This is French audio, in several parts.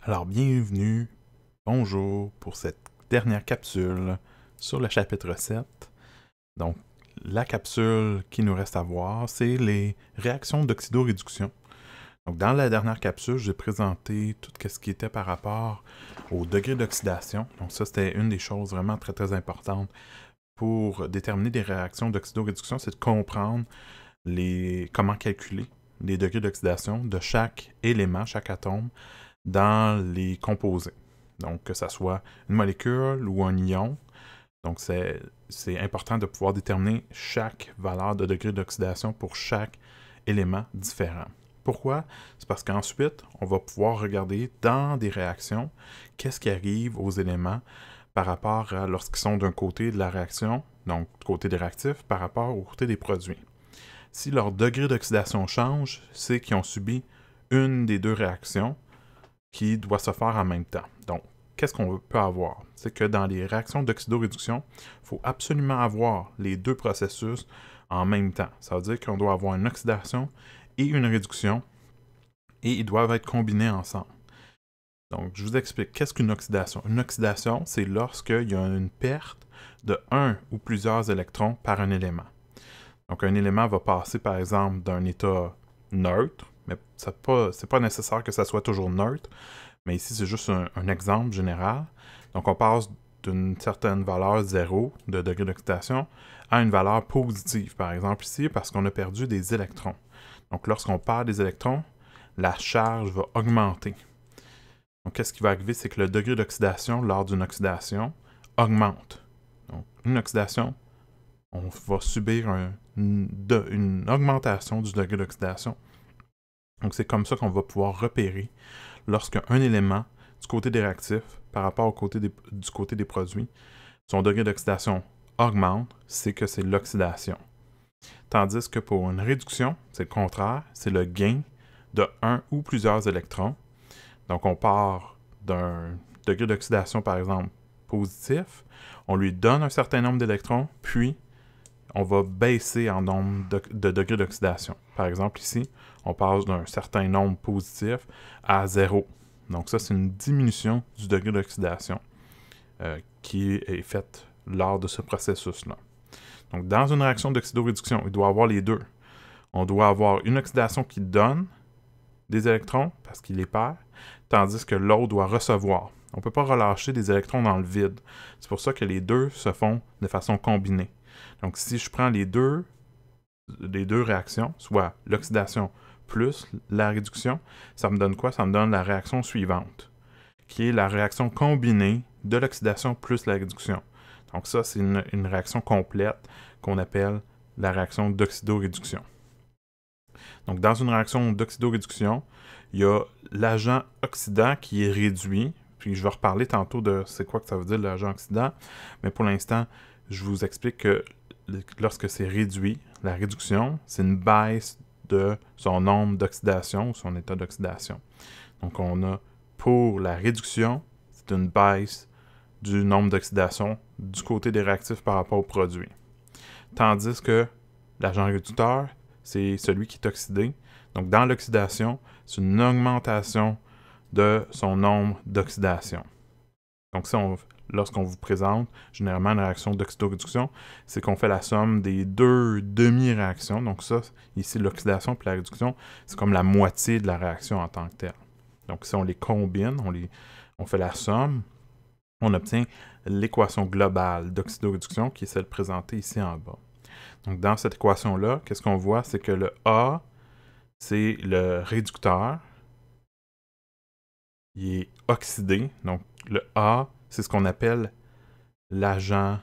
Alors, bienvenue, bonjour pour cette dernière capsule sur le chapitre 7. Donc, la capsule qui nous reste à voir, c'est les réactions d'oxydoréduction. Donc, dans la dernière capsule, j'ai présenté tout ce qui était par rapport au degré d'oxydation. Donc, ça, c'était une des choses vraiment très, très importantes pour déterminer des réactions d'oxydoréduction, c'est de comprendre comment calculer les degrés d'oxydation de chaque élément, chaque atome, dans les composés. Donc, que ce soit une molécule ou un ion. Donc, c'est important de pouvoir déterminer chaque valeur de degré d'oxydation pour chaque élément différent. Pourquoi? C'est parce qu'ensuite, on va pouvoir regarder dans des réactions qu'est-ce qui arrive aux éléments par rapport à lorsqu'ils sont d'un côté de la réaction, donc côté des réactifs, par rapport au côté des produits. Si leur degré d'oxydation change, c'est qu'ils ont subi une des deux réactions qui doit se faire en même temps. Donc, qu'est-ce qu'on peut avoir? C'est que dans les réactions d'oxydoréduction, il faut absolument avoir les deux processus en même temps. Ça veut dire qu'on doit avoir une oxydation et une réduction, et ils doivent être combinés ensemble. Donc, je vous explique, qu'est-ce qu'une oxydation? Une oxydation, c'est lorsqu'il y a une perte de un ou plusieurs électrons par un élément. Donc, un élément va passer, par exemple, d'un état neutre, mais ce n'est pas nécessaire que ça soit toujours neutre, mais ici, c'est juste un exemple général. Donc, on passe d'une certaine valeur 0 de degré d'oxydation à une valeur positive, par exemple ici, parce qu'on a perdu des électrons. Donc, lorsqu'on perd des électrons, la charge va augmenter. Donc, qu'est-ce qui va arriver? C'est que le degré d'oxydation lors d'une oxydation augmente. Donc, une oxydation, on va subir une augmentation du degré d'oxydation. Donc, c'est comme ça qu'on va pouvoir repérer lorsqu'un élément du côté des réactifs par rapport du côté des produits, son degré d'oxydation augmente, c'est que c'est l'oxydation. Tandis que pour une réduction, c'est le contraire, c'est le gain de un ou plusieurs électrons. Donc, on part d'un degré d'oxydation, par exemple, positif, on lui donne un certain nombre d'électrons, puis on va baisser en nombre de degrés d'oxydation. Par exemple, ici, on passe d'un certain nombre positif à 0. Donc ça, c'est une diminution du degré d'oxydation qui est faite lors de ce processus-là. Donc, dans une réaction d'oxydoréduction, il doit y avoir les deux. On doit avoir une oxydation qui donne des électrons, parce qu'il les perd, tandis que l'autre doit recevoir. On ne peut pas relâcher des électrons dans le vide. C'est pour ça que les deux se font de façon combinée. Donc, si je prends les deux réactions, soit l'oxydation plus la réduction, ça me donne quoi? Ça me donne la réaction suivante, qui est la réaction combinée de l'oxydation plus la réduction. Donc ça, c'est une réaction complète qu'on appelle la réaction d'oxydoréduction. Donc, dans une réaction d'oxydoréduction, il y a l'agent oxydant qui est réduit, puis je vais reparler tantôt de c'est quoi que ça veut dire l'agent oxydant, mais pour l'instant, je vous explique que lorsque c'est réduit, la réduction, c'est une baisse de son nombre d'oxydation ou son état d'oxydation. Donc, on a pour la réduction, c'est une baisse du nombre d'oxydation du côté des réactifs par rapport au produit. Tandis que l'agent réducteur, c'est celui qui est oxydé. Donc, dans l'oxydation, c'est une augmentation de son nombre d'oxydation. Donc, lorsqu'on vous présente généralement une réaction d'oxydoréduction, c'est qu'on fait la somme des deux demi-réactions. Donc ça, ici, l'oxydation puis la réduction, c'est comme la moitié de la réaction en tant que telle. Donc, si on les combine, on fait la somme, on obtient l'équation globale d'oxydoréduction qui est celle présentée ici en bas. Donc, dans cette équation-là, qu'est-ce qu'on voit? C'est que le A, c'est le réducteur. Il est oxydé. Donc, le A, c'est ce qu'on appelle l'agent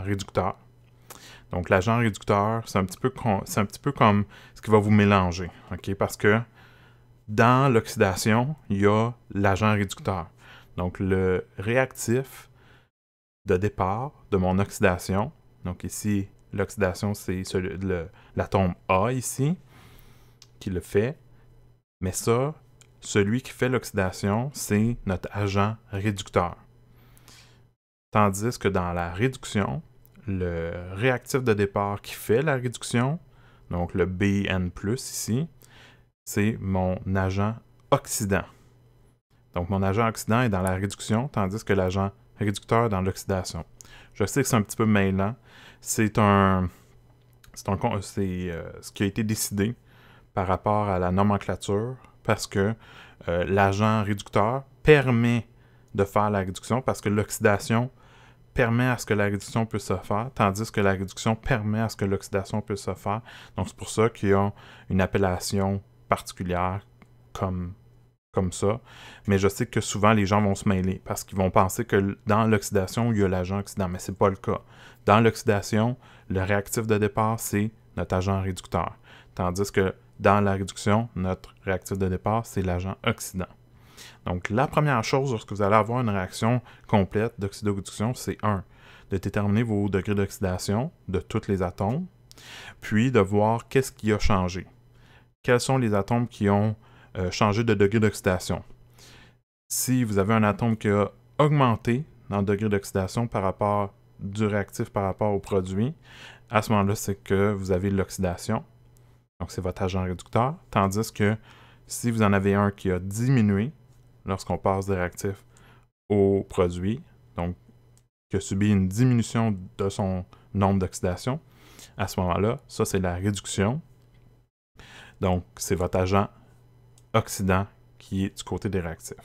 réducteur. Donc, l'agent réducteur, c'est un petit peu comme ce qui va vous mélanger, ok? Parce que dans l'oxydation, il y a l'agent réducteur. Donc, le réactif de départ de mon oxydation, donc ici, l'oxydation, c'est l'atome A ici, qui le fait. Mais ça, celui qui fait l'oxydation, c'est notre agent réducteur. Tandis que dans la réduction, le réactif de départ qui fait la réduction donc le Bn+, ici, c'est mon agent oxydant. Donc, mon agent oxydant est dans la réduction, tandis que l'agent réducteur est dans l'oxydation. Je sais que c'est un petit peu mêlant. C'est ce qui a été décidé par rapport à la nomenclature, parce que l'agent réducteur permet de faire la réduction, parce que l'oxydation permet à ce que la réduction puisse se faire, tandis que la réduction permet à ce que l'oxydation puisse se faire. Donc, c'est pour ça qu'ils ont une appellation particulière comme ça. Mais je sais que souvent, les gens vont se mêler parce qu'ils vont penser que dans l'oxydation, il y a l'agent oxydant, mais ce n'est pas le cas. Dans l'oxydation, le réactif de départ, c'est notre agent réducteur. Tandis que dans la réduction, notre réactif de départ, c'est l'agent oxydant. Donc, la première chose, lorsque vous allez avoir une réaction complète d'oxydoréduction, c'est 1. De déterminer vos degrés d'oxydation de tous les atomes, puis de voir qu'est-ce qui a changé. Quels sont les atomes qui ont changé de degré d'oxydation. Si vous avez un atome qui a augmenté dans le degré d'oxydation par rapport du réactif par rapport au produit, à ce moment-là, c'est que vous avez l'oxydation. Donc, c'est votre agent réducteur. Tandis que si vous en avez un qui a diminué lorsqu'on passe du réactif au produit, donc qui a subi une diminution de son nombre d'oxydation, à ce moment-là, ça, c'est la réduction. Donc, c'est votre agent oxydant qui est du côté des réactifs.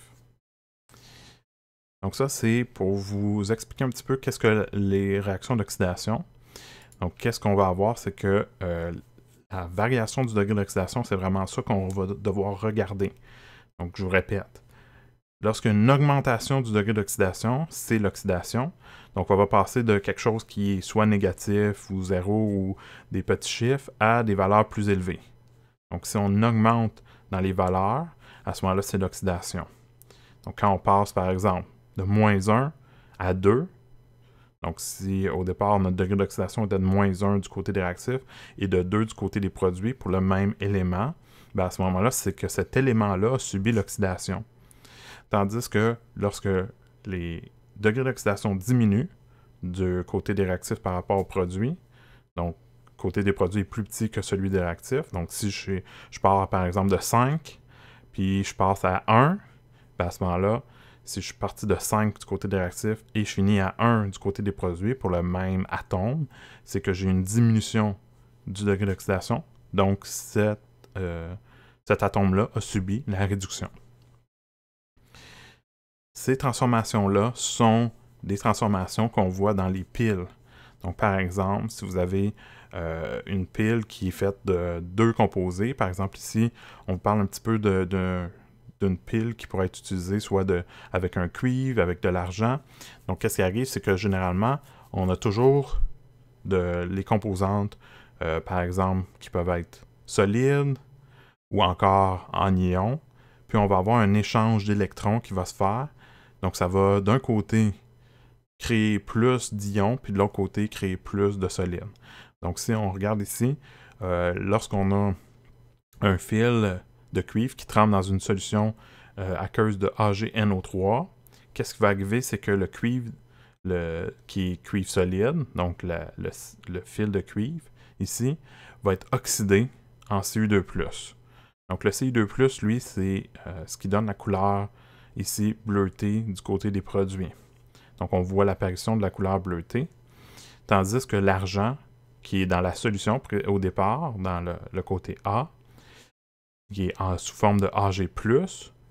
Donc ça, c'est pour vous expliquer un petit peu qu'est-ce que les réactions d'oxydation. Donc, qu'est-ce qu'on va avoir, c'est que la variation du degré d'oxydation, c'est vraiment ça qu'on va devoir regarder. Donc, je vous répète. Lorsqu'il y a une augmentation du degré d'oxydation, c'est l'oxydation. Donc, on va passer de quelque chose qui est soit négatif ou 0 ou des petits chiffres à des valeurs plus élevées. Donc, si on augmente dans les valeurs, à ce moment-là, c'est l'oxydation. Donc, quand on passe, par exemple, de moins 1 à 2, donc si au départ, notre degré d'oxydation était de moins 1 du côté des réactifs et de 2 du côté des produits pour le même élément, bien à ce moment-là, c'est que cet élément-là a subi l'oxydation. Tandis que lorsque les degrés d'oxydation diminuent du côté des réactifs par rapport aux produits, donc côté des produits est plus petit que celui des réactifs. Donc, si je pars, par exemple, de 5, puis je passe à 1, bien à ce moment-là, si je suis parti de 5 du côté des réactifs et je finis à 1 du côté des produits pour le même atome, c'est que j'ai une diminution du degré d'oxydation. Donc, cet atome-là a subi la réduction. Ces transformations-là sont des transformations qu'on voit dans les piles. Donc, par exemple, si vous avez une pile qui est faite de 2 composés, par exemple ici, on parle un petit peu d'une pile qui pourrait être utilisée soit avec un cuivre, avec de l'argent. Donc, qu'est-ce qui arrive, c'est que généralement, on a toujours les composantes, par exemple, qui peuvent être solides ou encore en ion. Puis, on va avoir un échange d'électrons qui va se faire. Donc, ça va d'un côté créer plus d'ions, puis de l'autre côté, créer plus de solides. Donc, si on regarde ici, lorsqu'on a un fil de cuivre qui trempe dans une solution aqueuse de AgNO3, qu'est-ce qui va arriver? C'est que le cuivre, qui est cuivre solide, donc le fil de cuivre, ici, va être oxydé en Cu2+. Donc, le Cu2+, lui, c'est ce qui donne la couleur, ici, bleutée du côté des produits. Donc, on voit l'apparition de la couleur bleutée, tandis que l'argent, qui est dans la solution au départ, dans le côté A, qui est sous forme de Ag+,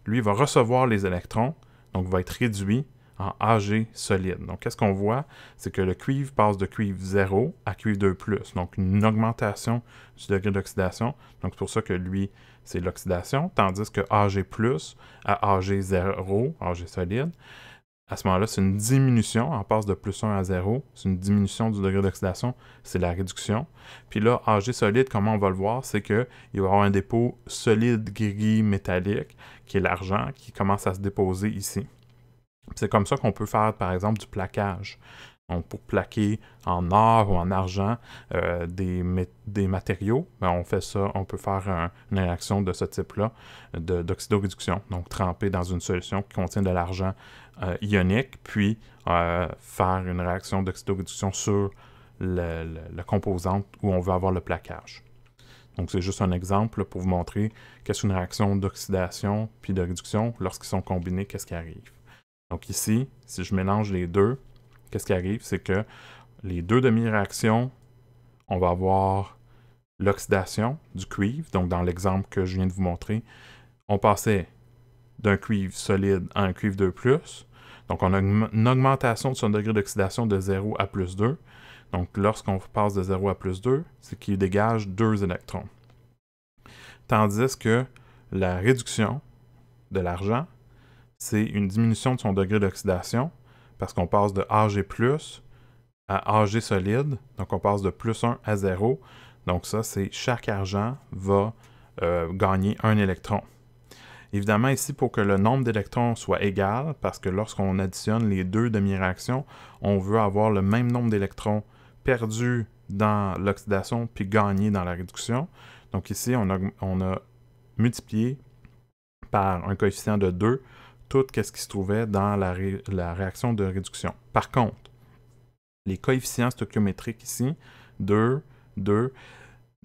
lui va recevoir les électrons, donc va être réduit en Ag solide. Donc, qu'est-ce qu'on voit? C'est que le cuivre passe de cuivre 0 à cuivre 2+, donc une augmentation du degré d'oxydation. Donc, c'est pour ça que lui, c'est l'oxydation, tandis que Ag+ à Ag0, Ag solide, à ce moment-là, c'est une diminution, on passe de plus 1 à 0, c'est une diminution du degré d'oxydation, c'est la réduction. Puis là, Ag solide, comment on va le voir, c'est qu'il va y avoir un dépôt solide gris métallique, qui est l'argent, qui commence à se déposer ici. C'est comme ça qu'on peut faire, par exemple, du plaquage. Donc, pour plaquer en or ou en argent des matériaux, ben on fait ça, on peut faire une réaction de ce type-là, d'oxydoréduction. Donc, tremper dans une solution qui contient de l'argent ionique, puis faire une réaction d'oxydoréduction sur la composante où on veut avoir le plaquage. Donc, c'est juste un exemple là, pour vous montrer qu'est-ce qu'une réaction d'oxydation puis de réduction, lorsqu'ils sont combinés, qu'est-ce qui arrive. Donc ici, si je mélange les deux, qu'est-ce qui arrive? C'est que les deux demi-réactions, on va avoir l'oxydation du cuivre. Donc, dans l'exemple que je viens de vous montrer, on passait d'un cuivre solide à un cuivre 2+. Donc, on a une augmentation de son degré d'oxydation de 0 à +2. Donc, lorsqu'on passe de 0 à +2, c'est qu'il dégage 2 électrons. Tandis que la réduction de l'argent, c'est une diminution de son degré d'oxydation parce qu'on passe de Ag+ à Ag solide. Donc, on passe de +1 à 0. Donc, ça, c'est chaque argent va gagner un électron. Évidemment, ici, pour que le nombre d'électrons soit égal, parce que lorsqu'on additionne les deux demi-réactions, on veut avoir le même nombre d'électrons perdus dans l'oxydation puis gagnés dans la réduction. Donc ici, on a multiplié par un coefficient de 2 tout ce qui se trouvait dans la réaction de réduction. Par contre, les coefficients stoichiométriques ici, 2, 2,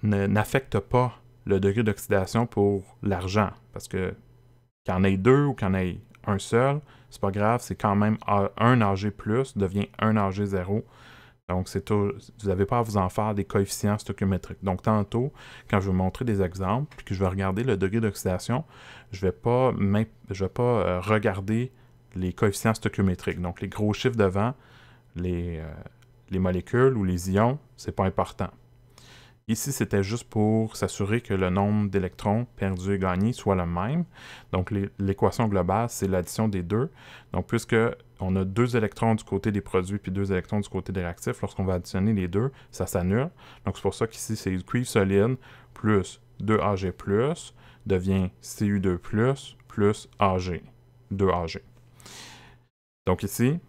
n'affectent pas le degré d'oxydation pour l'argent, parce que qu'il y en ait deux ou qu'il y en ait un seul, c'est pas grave, c'est quand même un Ag+ devient un Ag0. Donc, vous n'avez pas à vous en faire des coefficients stoichiométriques. Donc, tantôt, quand je vais vous montrer des exemples, puis que je vais regarder le degré d'oxydation, je ne vais pas regarder les coefficients stoichiométriques. Donc, les gros chiffres devant, les molécules ou les ions, c'est pas important. Ici, c'était juste pour s'assurer que le nombre d'électrons perdus et gagnés soit le même. Donc, l'équation globale, c'est l'addition des deux. Donc, puisque on a 2 électrons du côté des produits puis 2 électrons du côté des réactifs, lorsqu'on va additionner les deux, ça s'annule. Donc, c'est pour ça qu'ici, c'est cuivre solide plus 2Ag+, devient Cu2+, plus Ag, 2Ag. Donc ici,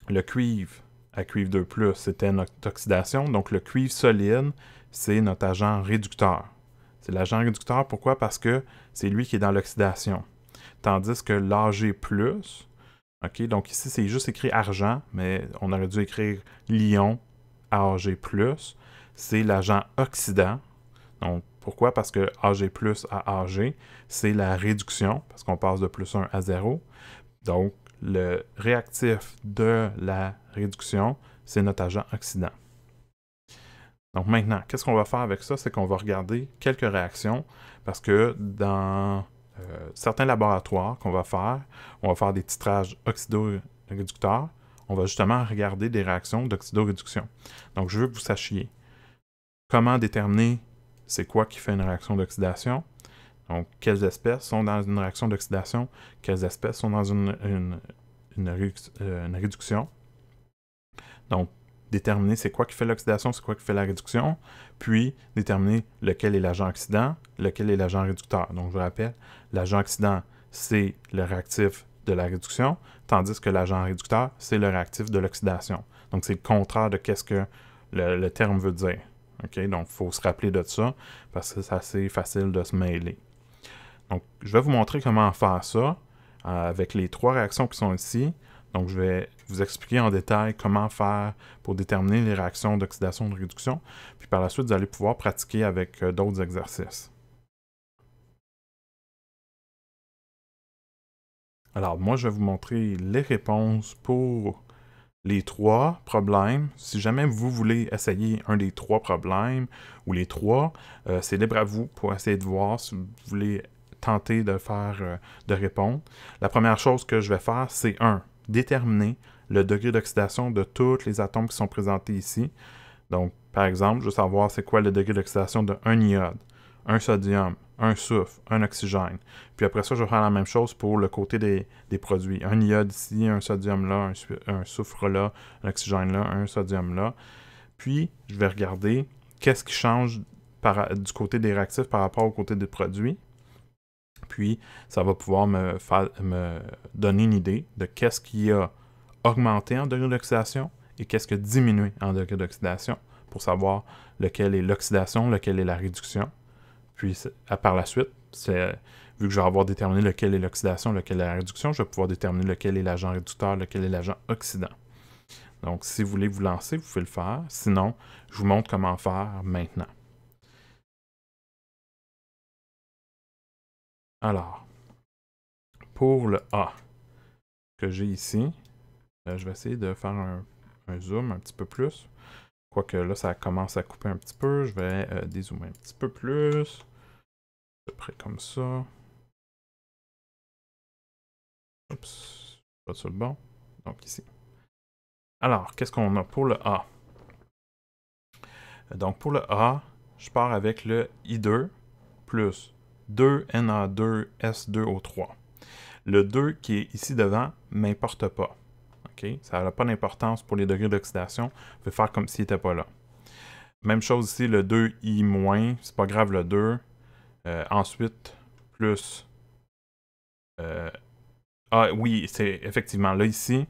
le cuivre à cuivre 2+, c'était notre oxydation. Donc, le cuivre solide, c'est notre agent réducteur. C'est l'agent réducteur, pourquoi? Parce que c'est lui qui est dans l'oxydation. Tandis que l'Ag+, OK, donc ici, c'est juste écrit argent, mais on aurait dû écrire l'ion Ag+, c'est l'agent oxydant. Donc, pourquoi? Parce que Ag+ à Ag, c'est la réduction, parce qu'on passe de +1 à 0. Donc, le réactif de la réduction, c'est notre agent oxydant. Donc maintenant, qu'est-ce qu'on va faire avec ça? C'est qu'on va regarder quelques réactions, parce que dans certains laboratoires qu'on va faire, on va faire des titrages oxydoréducteurs, on va justement regarder des réactions d'oxydoréduction. Donc, je veux que vous sachiez comment déterminer c'est quoi qui fait une réaction d'oxydation. Donc, quelles espèces sont dans une réaction d'oxydation, quelles espèces sont dans une réduction. Donc, déterminer c'est quoi qui fait l'oxydation, c'est quoi qui fait la réduction, puis déterminer lequel est l'agent oxydant, lequel est l'agent réducteur. Donc, je vous rappelle, l'agent oxydant, c'est le réactif de la réduction, tandis que l'agent réducteur, c'est le réactif de l'oxydation. Donc, c'est le contraire de qu'est-ce que le terme veut dire. Okay? Donc, il faut se rappeler de ça, parce que c'est assez facile de se mêler. Donc, je vais vous montrer comment faire ça avec les 3 réactions qui sont ici. Donc, je vais vous expliquer en détail comment faire pour déterminer les réactions d'oxydation et de réduction. Puis par la suite, vous allez pouvoir pratiquer avec d'autres exercices. Alors, moi, je vais vous montrer les réponses pour les 3 problèmes. Si jamais vous voulez essayer un des 3 problèmes ou les 3, c'est libre à vous pour essayer de voir si vous voulez tenter de répondre. La première chose que je vais faire, c'est déterminer le degré d'oxydation de tous les atomes qui sont présentés ici. Donc, par exemple, je veux savoir c'est quoi le degré d'oxydation d'un iode, un sodium, un soufre, un oxygène. Puis après ça, je vais faire la même chose pour le côté des produits. Un iode ici, un sodium là, un soufre là, un oxygène là, un sodium là. Puis, je vais regarder qu'est-ce qui change du côté des réactifs par rapport au côté des produits. Puis, ça va pouvoir me donner une idée de qu'est-ce qui a augmenté en degré d'oxydation et qu'est-ce qui a diminué en degré d'oxydation pour savoir lequel est l'oxydation, lequel est la réduction. Puis, par la suite, vu que je vais avoir déterminé lequel est l'oxydation, lequel est la réduction, je vais pouvoir déterminer lequel est l'agent réducteur, lequel est l'agent oxydant. Donc, si vous voulez vous lancer, vous pouvez le faire. Sinon, je vous montre comment faire maintenant. Alors, pour le A que j'ai ici, je vais essayer de faire un zoom un petit peu plus. Quoique là, ça commence à couper un petit peu. Je vais dézoomer un petit peu plus. À peu près comme ça. Oups, pas sur le bon. Donc ici. Alors, qu'est-ce qu'on a pour le A? Donc pour le A, je pars avec le I2 plus 2Na2S2O3. Le 2 qui est ici devant m'importe pas. Okay? Ça n'a pas d'importance pour les degrés d'oxydation. Je vais faire comme s'il n'était pas là. Même chose ici, le 2I-, c'est pas grave le 2. Ensuite, plus... ah oui, c'est effectivement là ici.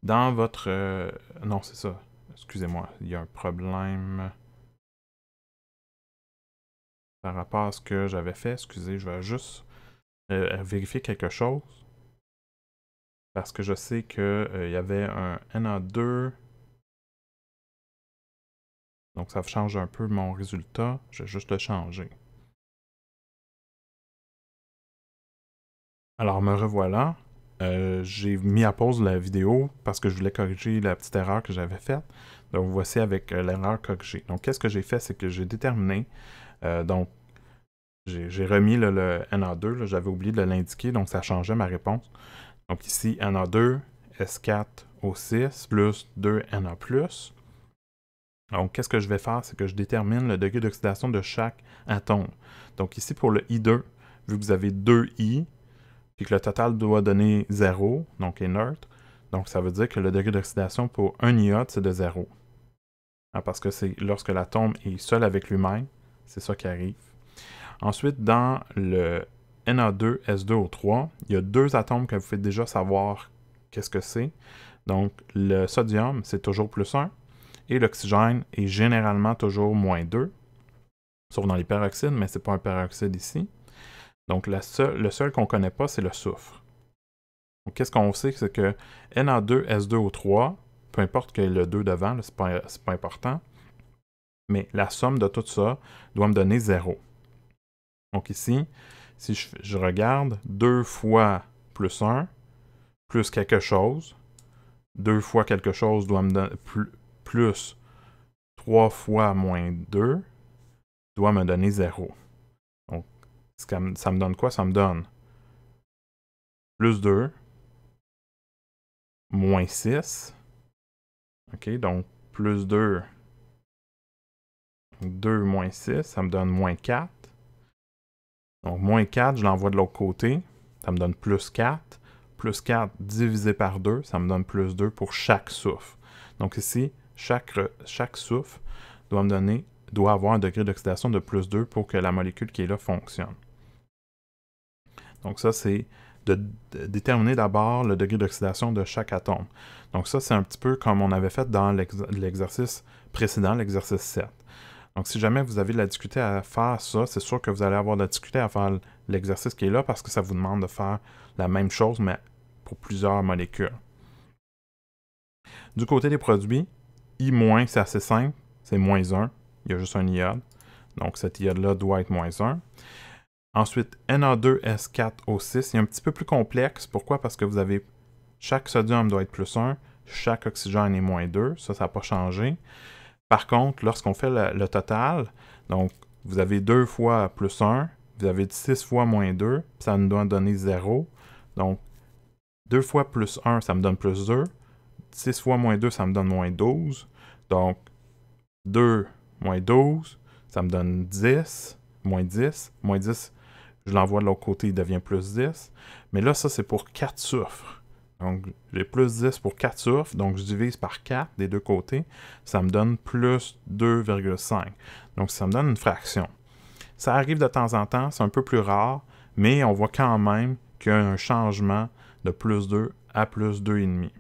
Dans votre... non, c'est ça. Excusez-moi, il y a un problème par rapport à ce que j'avais fait. Excusez, je vais juste vérifier quelque chose. Parce que je sais qu'il y avait un Na2. Donc ça change un peu mon résultat. Je vais juste le changer. Alors me revoilà. J'ai mis à pause la vidéo parce que je voulais corriger la petite erreur que j'avais faite. Donc voici avec l'erreur corrigée. Donc qu'est-ce que j'ai fait, c'est que j'ai déterminé. Donc j'ai remis le Na2, j'avais oublié de l'indiquer, donc ça changeait ma réponse. Donc ici, Na2, S4O6 plus 2Na+. Donc qu'est-ce que je vais faire, c'est que je détermine le degré d'oxydation de chaque atome. Donc ici, pour le I2, vu que vous avez 2 I, puis que le total doit donner 0, donc est neutre, donc ça veut dire que le degré d'oxydation pour un iode, c'est de 0. Parce que c'est lorsque l'atome est seul avec lui-même, c'est ça qui arrive. Ensuite, dans le Na2S2O3, il y a deux atomes que vous faites déjà savoir qu'est-ce que c'est. Donc, le sodium, c'est toujours plus 1, et l'oxygène est généralement toujours moins 2, sauf dans les peroxydes, mais ce n'est pas un peroxyde ici. Donc, le seul qu'on ne connaît pas, c'est le soufre. Donc, qu'est-ce qu'on sait? C'est que Na2S2O3, peu importe qu'il y ait le 2 devant, ce n'est pas important, mais la somme de tout ça doit me donner 0. Donc ici, si je regarde, 2 fois plus 1, plus quelque chose, 2 fois quelque chose doit me donner plus 3 fois moins 2, doit me donner 0. Donc, ça me donne quoi? Ça me donne plus 2, moins 6. OK, donc plus 2, 2 moins 6, ça me donne moins 4. Donc, moins 4, je l'envoie de l'autre côté, ça me donne plus 4. Plus 4 divisé par 2, ça me donne plus 2 pour chaque souffle. Donc ici, chaque souffle doit avoir un degré d'oxydation de plus 2 pour que la molécule qui est là fonctionne. Donc ça, c'est de déterminer d'abord le degré d'oxydation de chaque atome. Donc ça, c'est un petit peu comme on avait fait dans l'exercice précédent, l'exercice 7. Donc si jamais vous avez de la difficulté à faire ça, c'est sûr que vous allez avoir de la difficulté à faire l'exercice qui est là parce que ça vous demande de faire la même chose, mais pour plusieurs molécules. Du côté des produits, I-, c'est assez simple, c'est moins 1, il y a juste un iode, donc cet iode-là doit être moins 1. Ensuite, Na2S4O6, c'est un petit peu plus complexe. Pourquoi? Parce que vous avez chaque sodium doit être plus 1, chaque oxygène est moins 2, ça n'a pas changé. Par contre, lorsqu'on fait le total, donc vous avez 2 fois plus 1, vous avez 6 fois moins 2, ça nous doit donner 0. Donc, 2 fois plus 1, ça me donne plus 2. 6 fois moins 2, ça me donne moins 12. Donc, 2 moins 12, ça me donne 10. Moins 10. Moins 10, je l'envoie de l'autre côté, il devient plus 10. Mais là, ça, c'est pour 4 soufres. Donc, j'ai plus 10 pour 4 soufres. Donc, je divise par 4 des deux côtés. Ça me donne plus 2,5. Donc, ça me donne une fraction. Ça arrive de temps en temps, c'est un peu plus rare, mais on voit quand même qu'il y a un changement de plus 2 à plus 2,5.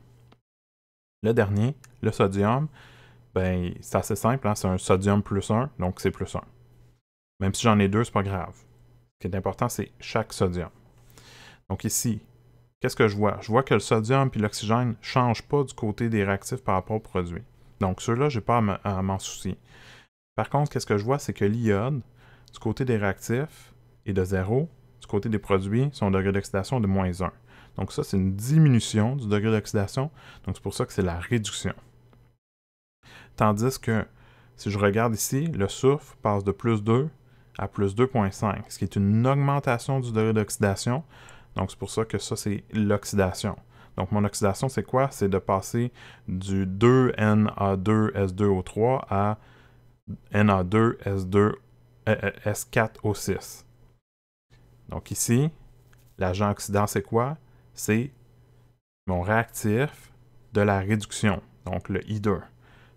Le dernier, le sodium, ben, c'est assez simple, hein? C'est un sodium plus 1, donc c'est plus 1. Même si j'en ai 2, c'est pas grave. Ce qui est important, c'est chaque sodium. Donc ici, qu'est-ce que je vois? Je vois que le sodium et l'oxygène ne changent pas du côté des réactifs par rapport au produit. Donc ceux-là, je n'ai pas à m'en soucier. Par contre, qu'est-ce que je vois? C'est que l'iode, du côté des réactifs, est de 0. Du côté des produits, son degré d'oxydation est de moins 1. Donc ça, c'est une diminution du degré d'oxydation. Donc c'est pour ça que c'est la réduction. Tandis que, si je regarde ici, le soufre passe de plus 2 à plus 2,5, ce qui est une augmentation du degré d'oxydation. Donc c'est pour ça que ça, c'est l'oxydation. Donc mon oxydation, c'est quoi? C'est de passer du 2Na2S2O3 à Na2S4O6. Donc ici, l'agent oxydant, c'est quoi? C'est mon réactif de la réduction, donc le I2.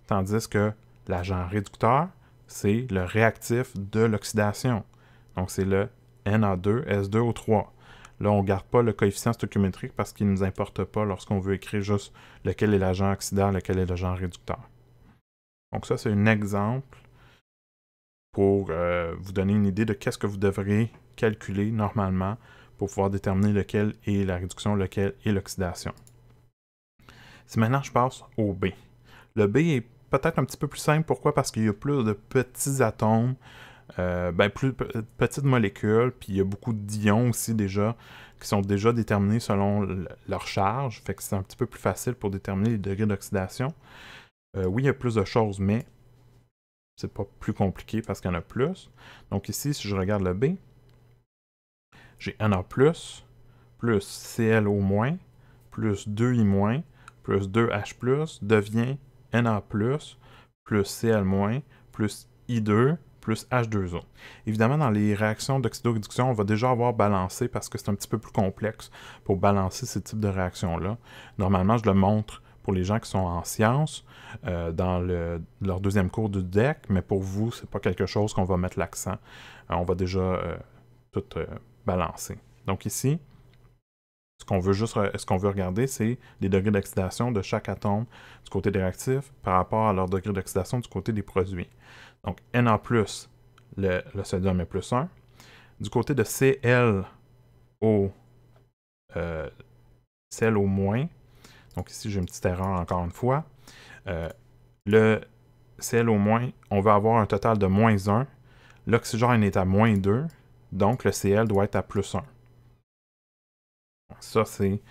Tandis que l'agent réducteur, c'est le réactif de l'oxydation. Donc c'est le Na2S2O3. Là, on ne garde pas le coefficient stoichiométrique parce qu'il ne nous importe pas lorsqu'on veut écrire juste lequel est l'agent oxydant, lequel est l'agent réducteur. Donc ça, c'est un exemple pour vous donner une idée de qu'est-ce que vous devrez calculer normalement pour pouvoir déterminer lequel est la réduction, lequel est l'oxydation. Si maintenant je passe au B. Le B est peut-être un petit peu plus simple. Pourquoi? Parce qu'il y a plus de petits atomes, plus petites molécules, puis il y a beaucoup d'ions aussi déjà, qui sont déjà déterminés selon leur charge. Fait que c'est un petit peu plus facile pour déterminer les degrés d'oxydation. Oui, il y a plus de choses, mais c'est pas plus compliqué parce qu'il y en a plus. Donc ici, si je regarde le B, j'ai Na+, plus ClO-, plus 2I-, plus 2H+, devient Na+, plus Cl-, plus I2, plus H2O. Évidemment, dans les réactions d'oxydoréduction, on va déjà avoir balancé parce que c'est un petit peu plus complexe pour balancer ces types de réactions-là. Normalement, je le montre pour les gens qui sont en sciences dans leur deuxième cours du DEC, mais pour vous, c'est pas quelque chose qu'on va mettre l'accent. On va déjà tout balancer. Donc ici, ce qu'on veut regarder, c'est les degrés d'oxydation de chaque atome du côté des réactifs par rapport à leur degré d'oxydation du côté des produits. Donc, Na+, le sodium est plus 1. Du côté de ClO-, donc ici j'ai une petite erreur encore une fois, le Cl-, on va avoir un total de moins 1. L'oxygène est à moins 2, donc le Cl doit être à plus 1. Ça, c'est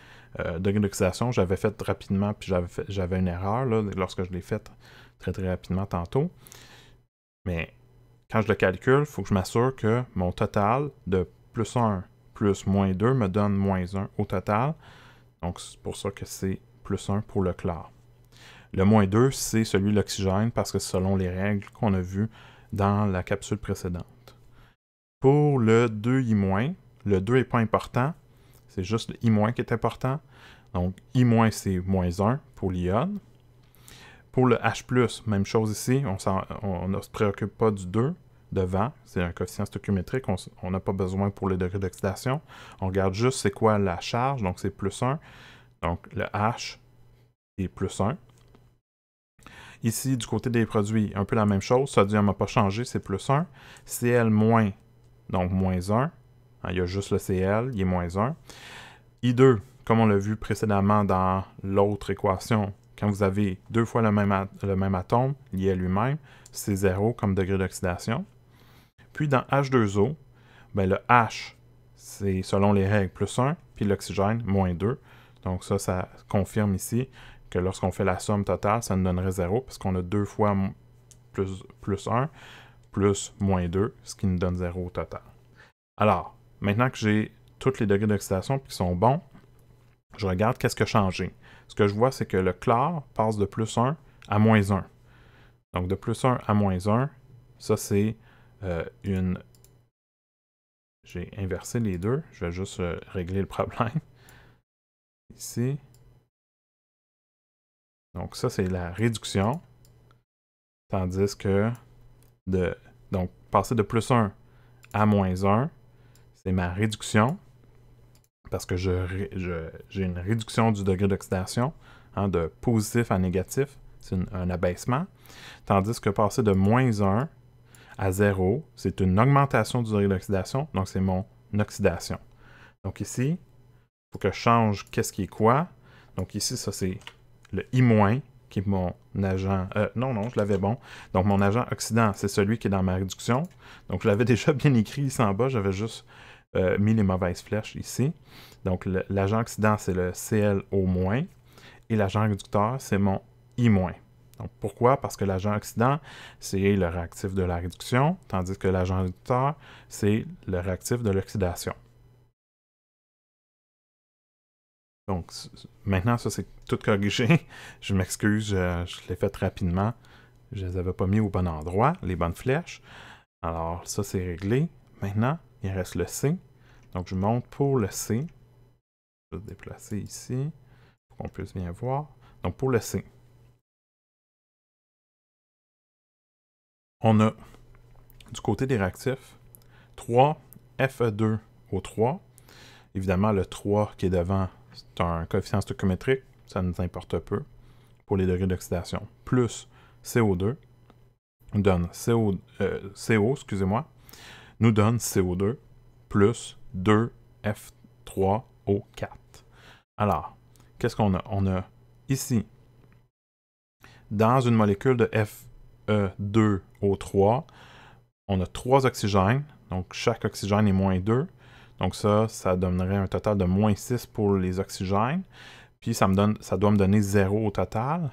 degré d'oxydation. J'avais fait rapidement, puis j'avais une erreur là, lorsque je l'ai fait très très rapidement tantôt. Mais quand je le calcule, il faut que je m'assure que mon total de plus 1 plus moins 2 me donne moins 1 au total. Donc, c'est pour ça que c'est plus 1 pour le chlore. Le moins 2, c'est celui de l'oxygène parce que c'est selon les règles qu'on a vues dans la capsule précédente. Pour le 2I-, le 2 n'est pas important. C'est juste le I- qui est important. Donc, I- c'est moins 1 pour l'iode. Pour le H+, même chose ici. On ne se préoccupe pas du 2 devant. C'est un coefficient stoichiométrique. On n'a pas besoin pour le degré d'oxydation. On regarde juste c'est quoi la charge. Donc, c'est plus 1. Donc, le H est plus 1. Ici, du côté des produits, un peu la même chose. Sodium n'a pas changé, c'est plus 1. Cl-, donc moins 1. Il y a juste le Cl, il est moins 1. I2, comme on l'a vu précédemment dans l'autre équation, quand vous avez deux fois le même atome lié à lui-même, c'est 0 comme degré d'oxydation. Puis dans H2O, ben le H, c'est selon les règles plus 1, puis l'oxygène, moins 2. Donc ça confirme ici que lorsqu'on fait la somme totale, ça nous donnerait 0, parce qu'on a 2 fois plus 1, plus moins 2, ce qui nous donne 0 au total. Alors, maintenant que j'ai tous les degrés d'oxydation qui sont bons, je regarde qu'est-ce qui a changé. Ce que je vois, c'est que le chlore passe de plus 1 à moins 1. Donc, de plus 1 à moins 1, ça, c'est une... J'ai inversé les deux. Je vais juste régler le problème. Ici. Donc, ça, c'est la réduction. Tandis que donc, passer de plus 1 à moins 1, c'est ma réduction. Parce que j'ai une réduction du degré d'oxydation, de positif à négatif, c'est un abaissement. Tandis que passer de moins 1 à 0, c'est une augmentation du degré d'oxydation, donc c'est mon oxydation. Donc ici, il faut que je change qu'est-ce qui est quoi. Donc ici, ça c'est le I-, qui est mon agent... non, je l'avais bon. Donc, mon agent oxydant, c'est celui qui est dans ma réduction. Donc, je l'avais déjà bien écrit ici en bas. J'avais juste mis les mauvaises flèches ici. Donc, l'agent oxydant, c'est le ClO-. Et l'agent réducteur, c'est mon I-. Donc, pourquoi? Parce que l'agent oxydant, c'est le réactif de la réduction, tandis que l'agent réducteur, c'est le réactif de l'oxydation. Donc, maintenant, ça, c'est tout corrigé. Je m'excuse, je l'ai fait rapidement. Je ne les avais pas mis au bon endroit, les bonnes flèches. Alors, ça, c'est réglé. Maintenant, il reste le C. Donc, je monte pour le C. Je vais se déplacer ici pour qu'on puisse bien voir. Donc, pour le C, on a, du côté des réactifs, 3 Fe2O3. Évidemment, le 3 qui est devant, c'est un coefficient stoichiométrique, ça nous importe peu pour les degrés d'oxydation. Plus CO2 nous donne CO, excusez-moi, nous donne CO2 plus 2F3O4. Alors, qu'est-ce qu'on a? On a ici, dans une molécule de Fe2O3, on a 3 oxygènes, donc chaque oxygène est moins 2. Donc ça donnerait un total de moins 6 pour les oxygènes. Puis ça doit me donner 0 au total.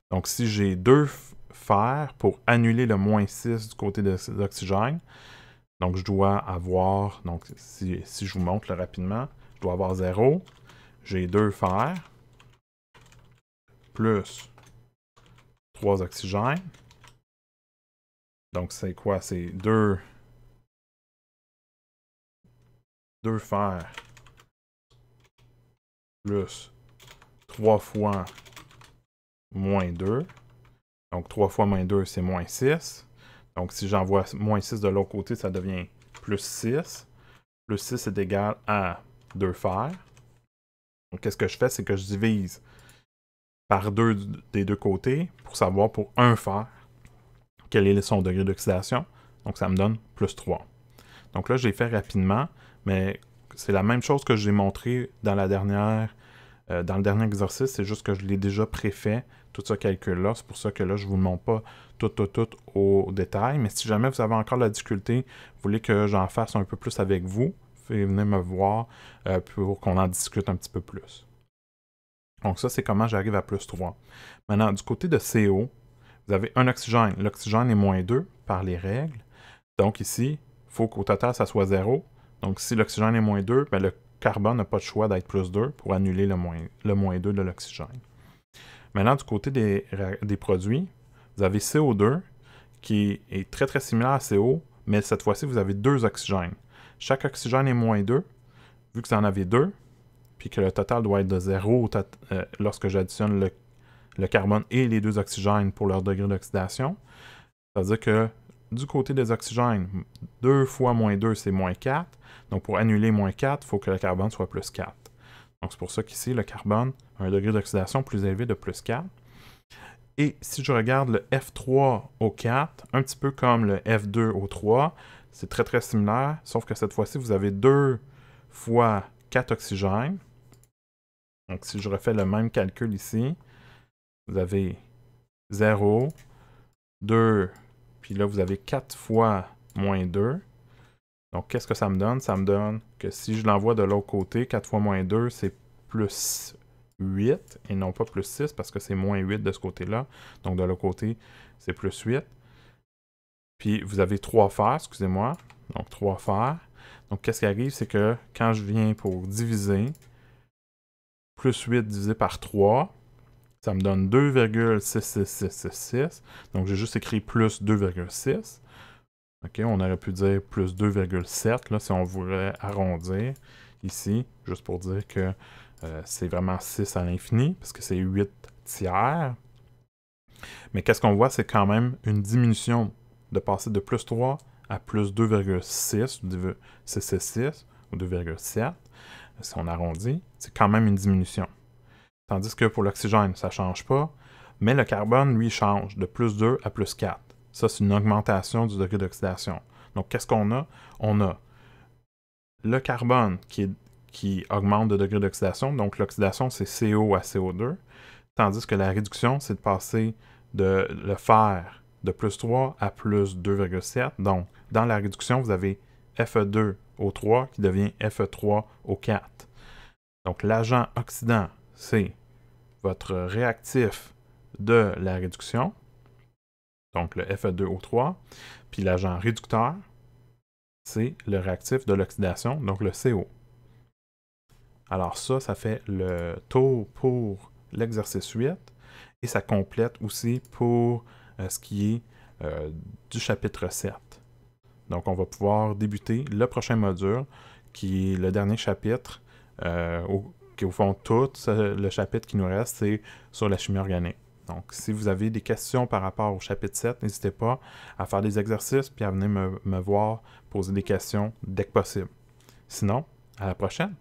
Donc si j'ai 2 fer pour annuler le moins 6 du côté de l'oxygène, donc je dois avoir, donc si je vous montre rapidement, je dois avoir 0. J'ai 2 fer plus 3 oxygènes. Donc c'est quoi? C'est 2 fer plus 3 fois moins 2. Donc 3 fois moins 2, c'est moins 6. Donc si j'envoie moins 6 de l'autre côté, ça devient plus 6. Plus 6 est égal à 2 fer. Donc qu'est-ce que je fais? C'est que je divise par 2 des deux côtés pour savoir pour 1 fer quel est son degré d'oxydation. Donc ça me donne plus 3. Donc là, j'ai fait rapidement, mais c'est la même chose que j'ai montré dans le dernier exercice, c'est juste que je l'ai déjà préfait, tout ce calcul-là. C'est pour ça que là, je ne vous le montre pas tout au détail. Mais si jamais vous avez encore la difficulté, vous voulez que j'en fasse un peu plus avec vous, venez me voir pour qu'on en discute un petit peu plus. Donc ça, c'est comment j'arrive à plus 3. Maintenant, du côté de CO, vous avez un oxygène. L'oxygène est moins 2 par les règles. Donc ici, il faut qu'au total, ça soit 0. Donc si l'oxygène est moins 2, ben, le carbone n'a pas de choix d'être plus 2 pour annuler le moins 2 de l'oxygène. Maintenant, du côté des produits, vous avez CO2 qui est très très similaire à CO, mais cette fois-ci, vous avez 2 oxygènes. Chaque oxygène est moins 2, vu que vous en avez 2, puis que le total doit être de 0 lorsque j'additionne le carbone et les 2 oxygènes pour leur degré d'oxydation. Ça veut dire que du côté des oxygènes, 2 fois moins 2, c'est moins 4. Donc, pour annuler moins 4, il faut que le carbone soit plus 4. Donc, c'est pour ça qu'ici, le carbone a un degré d'oxydation plus élevé de plus 4. Et si je regarde le F3O4, un petit peu comme le F2O3, c'est très très similaire, sauf que cette fois-ci, vous avez 2 fois 4 oxygènes. Donc, si je refais le même calcul ici, vous avez 0, 2, puis là, vous avez 4 fois moins 2. Donc, qu'est-ce que ça me donne? Ça me donne que si je l'envoie de l'autre côté, 4 fois moins 2, c'est plus 8, et non pas plus 6, parce que c'est moins 8 de ce côté-là. Donc, de l'autre côté, c'est plus 8. Puis, vous avez 3 fers, excusez-moi. Donc, 3 fers. Donc, qu'est-ce qui arrive? C'est que quand je viens pour diviser, plus 8 divisé par 3, ça me donne 2,66666. Donc, j'ai juste écrit plus 2,6. OK, on aurait pu dire plus 2,7 là, si on voulait arrondir ici, juste pour dire que c'est vraiment 6 à l'infini, parce que c'est 8 tiers. Mais qu'est-ce qu'on voit? C'est quand même une diminution de passer de plus 3 à plus 2,6 ou 666 ou 2,7. Si on arrondit, c'est quand même une diminution. Tandis que pour l'oxygène, ça ne change pas, mais le carbone, lui, change de plus 2 à plus 4. Ça, c'est une augmentation du degré d'oxydation. Donc, qu'est-ce qu'on a? On a le carbone qui augmente de degré d'oxydation. Donc, l'oxydation, c'est CO à CO2. tandis que la réduction, c'est de passer de le faire de plus 3 à plus 2,7. Donc, dans la réduction, vous avez Fe2 au 3 qui devient Fe3 au 4. Donc, l'agent oxydant, c'est votre réactif de la réduction, donc le Fe2 au 3, puis l'agent réducteur, c'est le réactif de l'oxydation, donc le CO. Alors ça fait le tour pour l'exercice 8, et ça complète aussi pour ce qui est du chapitre 7. Donc on va pouvoir débuter le prochain module, qui est le dernier chapitre, qui au fond tout le chapitre qui nous reste, c'est sur la chimie organique. Donc si vous avez des questions par rapport au chapitre 7, n'hésitez pas à faire des exercices puis à venir me voir poser des questions dès que possible. Sinon, à la prochaine!